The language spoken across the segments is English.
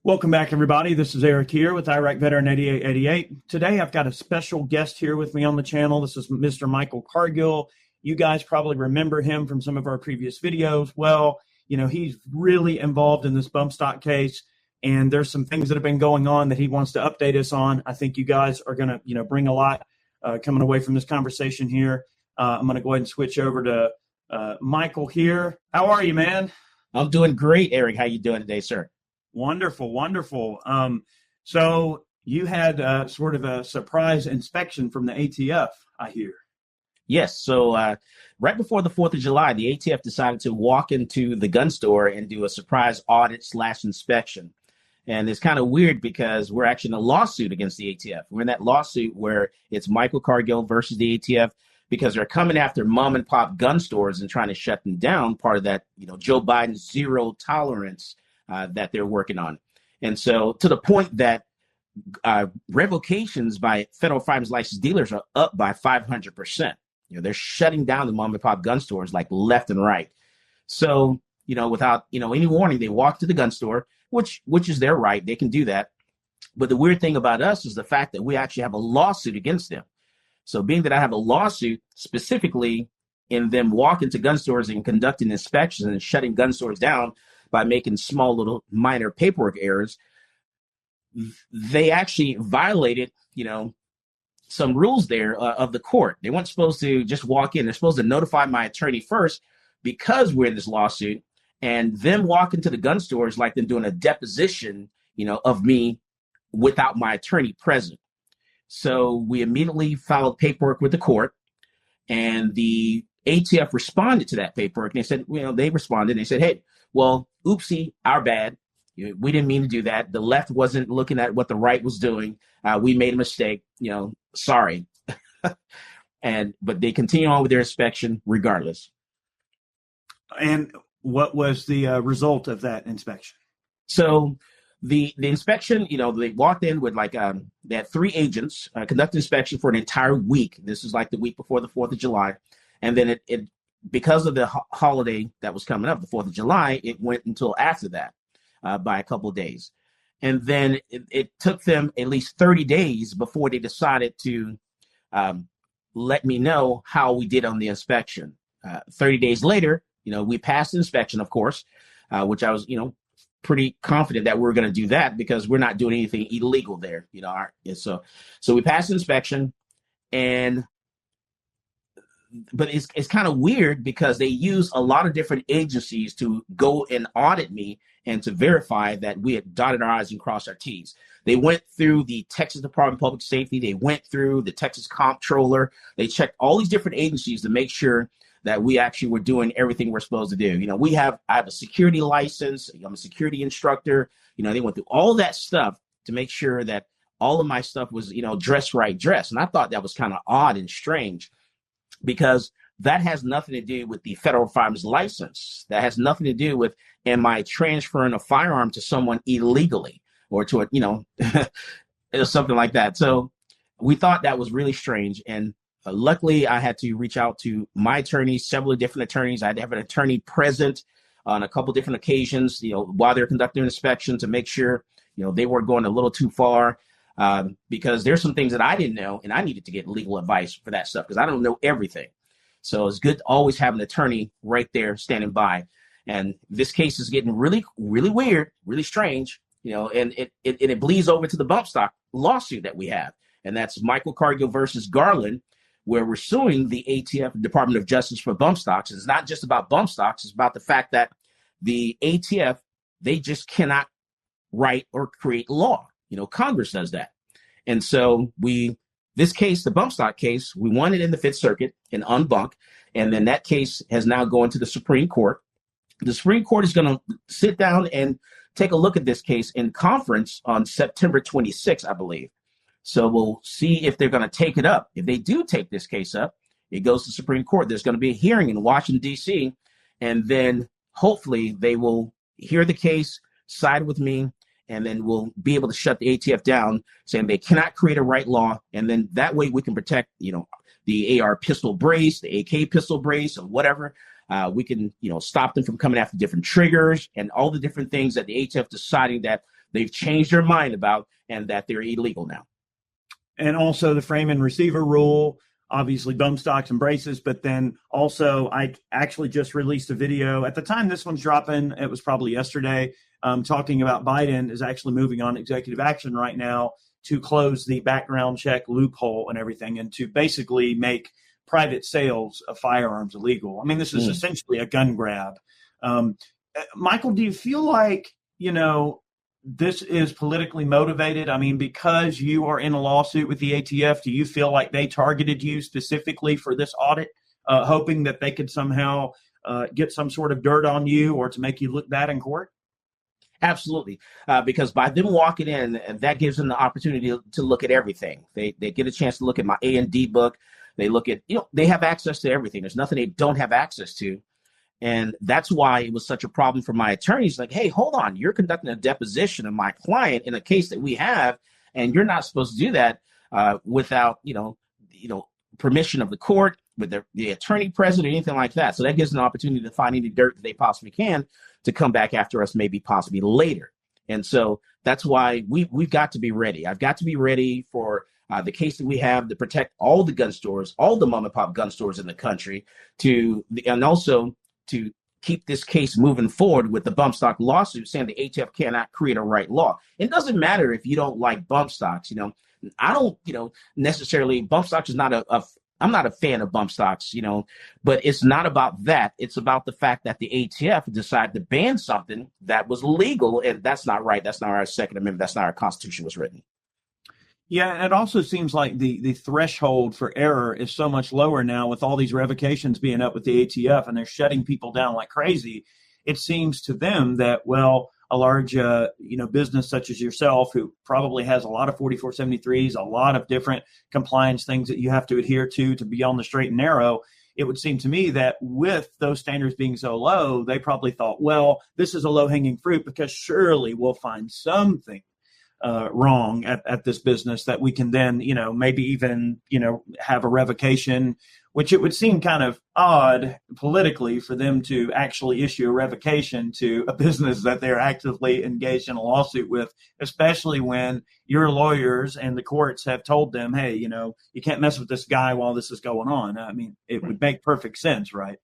Welcome back, everybody. This is Eric here with Iraq Veteran 8888. Today, I've got a special guest here with me on the channel. This is Mr. Michael Cargill. You guys probably remember him from some of our previous videos. Well, he's really involved in this Bumpstock case, and there's some things that have been going on that he wants to update us on. I think you guys are going to, bring a lot coming away from this conversation here. I'm going to go ahead and switch over to Michael here. How are you, man? I'm doing great, Eric. How you doing today, sir? Wonderful, wonderful. So you had sort of a surprise inspection from the ATF, I hear. Yes. So right before the 4th of July, the ATF decided to walk into the gun store and do a surprise audit / inspection. And it's kind of weird because we're actually in a lawsuit against the ATF. We're in that lawsuit where it's Michael Cargill versus the ATF because they're coming after mom and pop gun stores and trying to shut them down. Part of that, Joe Biden's zero tolerance that they're working on. And so to the point that revocations by federal firearms license dealers are up by 500%. They're shutting down the mom and pop gun stores like left and right. So, without, any warning, they walk to the gun store, which is their right. They can do that. But the weird thing about us is the fact that we actually have a lawsuit against them. So being that I have a lawsuit specifically in them walking to gun stores and conducting inspections and shutting gun stores down by making small little minor paperwork errors, they actually violated, some rules there of the court. They weren't supposed to just walk in. They're supposed to notify my attorney first because we're in this lawsuit, and them walking to the gun stores like them doing a deposition, of me without my attorney present. So we immediately filed paperwork with the court, and the ATF responded to that paperwork. And they said, they responded. And they said, hey, well, oopsie, our bad. We didn't mean to do that. The left wasn't looking at what the right was doing. We made a mistake. Sorry. But they continue on with their inspection regardless. And what was the result of that inspection? So the inspection, they walked in with they had 3 agents conduct inspection for an entire week. This is like the week before the 4th of July. And then it because of the holiday that was coming up, the 4th of July, it went until after that by a couple of days. And then it took them at least 30 days before they decided to let me know how we did on the inspection. 30 days later, we passed the inspection, of course, which I was, pretty confident that we were going to do that because we're not doing anything illegal there. So we passed the inspection, but it's kind of weird because they use a lot of different agencies to go and audit me and to verify that we had dotted our I's and crossed our T's. They went through the Texas Department of Public Safety. They went through the Texas Comptroller. They checked all these different agencies to make sure that we actually were doing everything we're supposed to do. I have a security license. I'm a security instructor. They went through all that stuff to make sure that all of my stuff was, dress right. And I thought that was kind of odd and strange, because that has nothing to do with the federal firearms license. That has nothing to do with, am I transferring a firearm to someone illegally or to something like that. So we thought that was really strange. And luckily, I had to reach out to my attorneys, several different attorneys. I had to have an attorney present on a couple different occasions, while they're conducting an inspection to make sure, they weren't going a little too far. Because there's some things that I didn't know, and I needed to get legal advice for that stuff because I don't know everything. So it's good to always have an attorney right there standing by. And this case is getting really, really weird, really strange, and it bleeds over to the Bumpstock lawsuit that we have. And that's Michael Cargill versus Garland, where we're suing the ATF, Department of Justice, for Bumpstocks. It's not just about Bumpstocks. It's about the fact that the ATF, they just cannot write or create law. Congress does that. And so this case, the Bumpstock case, we won it in the Fifth Circuit in en banc. And then that case has now gone to the Supreme Court. The Supreme Court is going to sit down and take a look at this case in conference on September 26th, I believe. So we'll see if they're going to take it up. If they do take this case up, it goes to the Supreme Court. There's going to be a hearing in Washington, D.C., and then hopefully they will hear the case, side with me, and then we'll be able to shut the ATF down, saying they cannot create a right law. And then that way we can protect, the AR pistol brace, the AK pistol brace, or whatever. We can, stop them from coming after different triggers and all the different things that the ATF deciding that they've changed their mind about and that they're illegal now. And also the frame and receiver rule, obviously bump stocks and braces, but then also I actually just released a video. At the time this one's dropping, it was probably yesterday, talking about Biden is actually moving on executive action right now to close the background check loophole and everything, and to basically make private sales of firearms illegal. I mean, this is essentially a gun grab. Michael, do you feel like, this is politically motivated? I mean, because you are in a lawsuit with the ATF, do you feel like they targeted you specifically for this audit, hoping that they could somehow get some sort of dirt on you or to make you look bad in court? Absolutely. Because by them walking in, that gives them the opportunity to look at everything. They get a chance to look at my A&D book. They look at, they have access to everything. There's nothing they don't have access to. And that's why it was such a problem for my attorneys. Like, hey, hold on, you're conducting a deposition of my client in a case that we have, and you're not supposed to do that without, permission of the court, with the attorney present, or anything like that. So that gives them an opportunity to find any dirt that they possibly can to come back after us, maybe possibly later. And so that's why we've got to be ready. I've got to be ready for the case that we have to protect all the gun stores, all the mom and pop gun stores in the country, and also to keep this case moving forward with the Bumpstock lawsuit, saying the ATF cannot create a right law. It doesn't matter if you don't like bump stocks. I don't, necessarily, bump stocks is not I'm not a fan of bump stocks, but it's not about that. It's about the fact that the ATF decided to ban something that was legal, and that's not right. That's not our Second Amendment. That's not how our Constitution was written. Yeah, and it also seems like the threshold for error is so much lower now with all these revocations being up with the ATF, and they're shutting people down like crazy. It seems to them that, well, a large business such as yourself, who probably has a lot of 4473s, a lot of different compliance things that you have to adhere to be on the straight and narrow, it would seem to me that with those standards being so low, they probably thought, well, this is a low-hanging fruit because surely we'll find something wrong at this business that we can then, maybe even, have a revocation, which it would seem kind of odd politically for them to actually issue a revocation to a business that they're actively engaged in a lawsuit with, especially when your lawyers and the courts have told them, hey, you can't mess with this guy while this is going on. I mean, it would make perfect sense, right?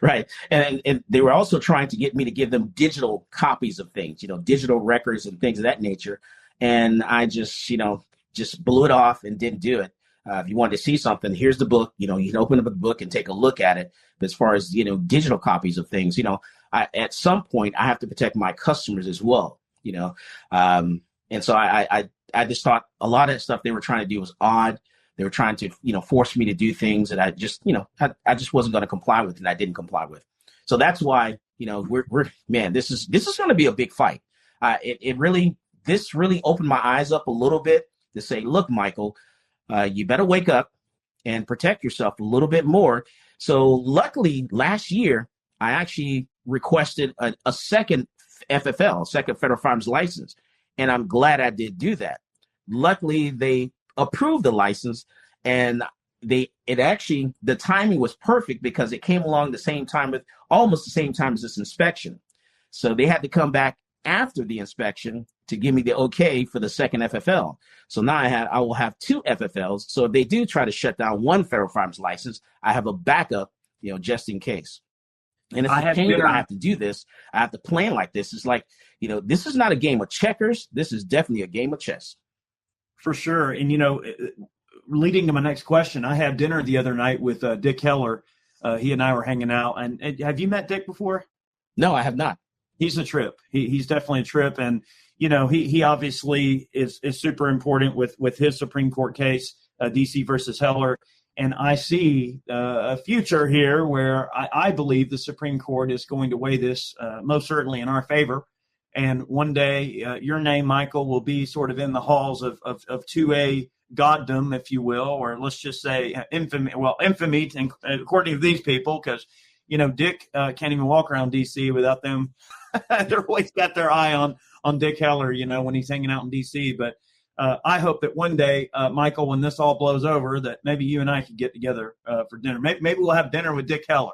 Right. And they were also trying to get me to give them digital copies of things, digital records and things of that nature. And I just blew it off and didn't do it. If you wanted to see something, here's the book. You can open up the book and take a look at it. But as far as, digital copies of things, at some point I have to protect my customers as well, and so I just thought a lot of that stuff they were trying to do was odd. They were trying to, force me to do things that I just, I just wasn't going to comply with, and I didn't comply with. So that's why, this is going to be a big fight. This really opened my eyes up a little bit to say, look, Michael, you better wake up and protect yourself a little bit more. So luckily, last year, I actually requested a second FFL, second federal firearms license, and I'm glad I did do that. Luckily, they approved the license, and the timing was perfect because it came along almost the same time as this inspection. So they had to come back after the inspection to give me the okay for the second FFL. So now I will have two FFLs. So if they do try to shut down one federal firearms license, I have a backup, just in case. And it's a pain that I have to do this. I have to plan like this. It's like, this is not a game of checkers. This is definitely a game of chess. For sure. And, leading to my next question, I had dinner the other night with Dick Heller. He and I were hanging out. And have you met Dick before? No, I have not. He's a trip. He's definitely a trip. And, he obviously is super important with his Supreme Court case, DC versus Heller. And I see a future here where I believe the Supreme Court is going to weigh this most certainly in our favor. And one day your name, Michael, will be sort of in the halls of 2A goddom, if you will, or let's just say infamy, according to these people, because, Dick can't even walk around D.C. without them. They're always got their eye on Dick Heller, when he's hanging out in D.C. But I hope that one day, Michael, when this all blows over, that maybe you and I could get together for dinner. Maybe we'll have dinner with Dick Heller.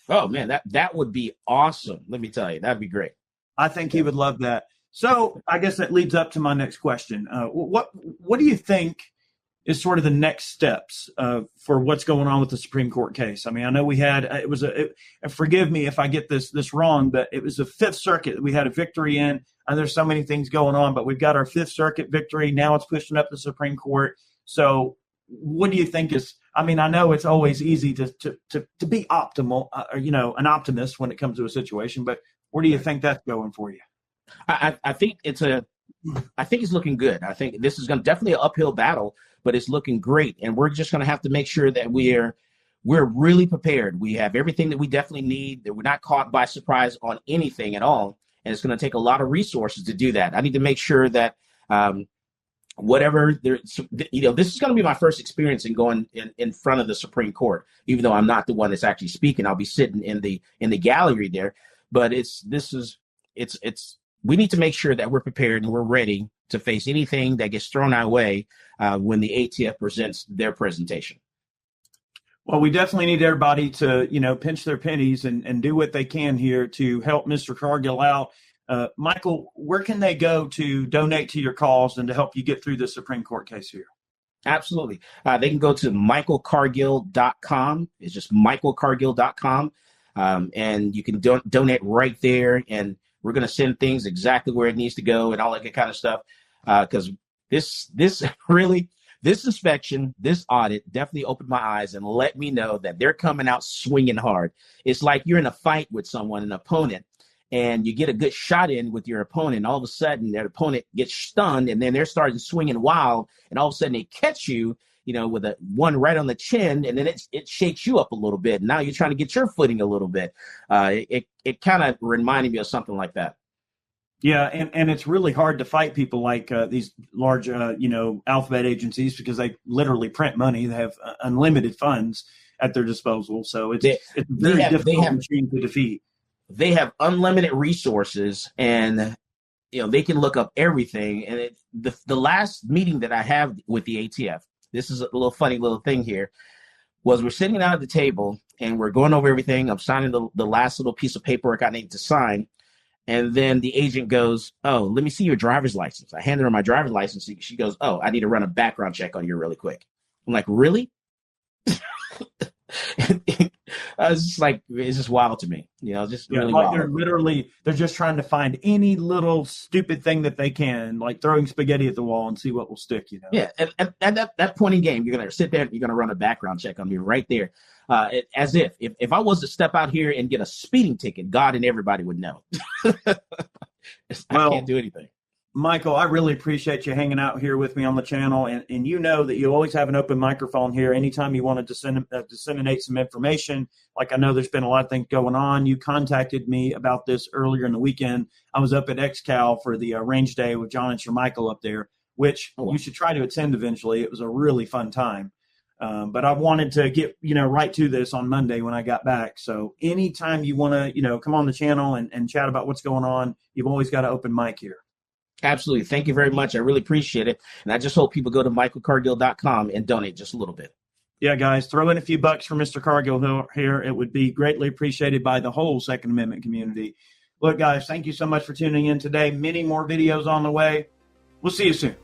Oh, man, that would be awesome. Let me tell you, that'd be great. I think he would love that. So I guess that leads up to my next question. What do you think is sort of the next steps for what's going on with the Supreme Court case? I mean, I know we had forgive me if I get this wrong, but it was the Fifth Circuit that we had a victory in. And there's so many things going on, but we've got our Fifth Circuit victory. Now it's pushing up the Supreme Court. So what do you think is? I mean, I know it's always easy to be optimal, an optimist when it comes to a situation, but where do you think that's going for you? I think it's looking good. I think this is going to definitely an uphill battle, but it's looking great. And we're just going to have to make sure that we're really prepared. We have everything that we definitely need, that we're not caught by surprise on anything at all. And it's going to take a lot of resources to do that. I need to make sure that this is going to be my first experience in going in front of the Supreme Court, even though I'm not the one that's actually speaking. I'll be sitting in the gallery there. But we need to make sure that we're prepared and we're ready to face anything that gets thrown our way when the ATF presents their presentation. Well, we definitely need everybody to, pinch their pennies and do what they can here to help Mr. Cargill out. Michael, where can they go to donate to your cause and to help you get through the Supreme Court case here? Absolutely. They can go to michaelcargill.com. It's just michaelcargill.com. And you can donate right there. And we're going to send things exactly where it needs to go and all that kind of stuff. Because this inspection, this audit definitely opened my eyes and let me know that they're coming out swinging hard. It's like you're in a fight with someone, an opponent, and you get a good shot in with your opponent. And all of a sudden, that opponent gets stunned, and then they're starting swinging wild. And all of a sudden, they catch you, with a one right on the chin, and then it shakes you up a little bit. Now you're trying to get your footing a little bit. It kind of reminded me of something like that. Yeah, and it's really hard to fight people like these large, alphabet agencies because they literally print money. They have unlimited funds at their disposal. So it's a very difficult machine to defeat. They have unlimited resources, and they can look up everything. And the last meeting that I have with the ATF, this is a little funny little thing here, was we're sitting down at the table and we're going over everything. I'm signing the last little piece of paperwork I need to sign. And then the agent goes, "Oh, let me see your driver's license." I handed her my driver's license. She goes, "Oh, I need to run a background check on you really quick." I'm like, "Really?" It's just like, it's just wild to me, really wild. They're just trying to find any little stupid thing that they can, like throwing spaghetti at the wall and see what will stick, Yeah, and at that point in game, you're going to sit there and you're going to run a background check on me right there. As if I was to step out here and get a speeding ticket, God and everybody would know. I can't do anything. Michael, I really appreciate you hanging out here with me on the channel. And you know that you always have an open microphone here anytime you want to disseminate some information. Like, I know there's been a lot of things going on. You contacted me about this earlier in the weekend. I was up at XCal for the range day with John and Sir Michael up there, which you should try to attend eventually. It was a really fun time. But I wanted to get, right to this on Monday when I got back. So anytime you want to, come on the channel and chat about what's going on, you've always got an open mic here. Absolutely. Thank you very much. I really appreciate it. And I just hope people go to michaelcargill.com and donate just a little bit. Yeah, guys, throw in a few bucks for Mr. Cargill here. It would be greatly appreciated by the whole Second Amendment community. Look, guys, thank you so much for tuning in today. Many more videos on the way. We'll see you soon.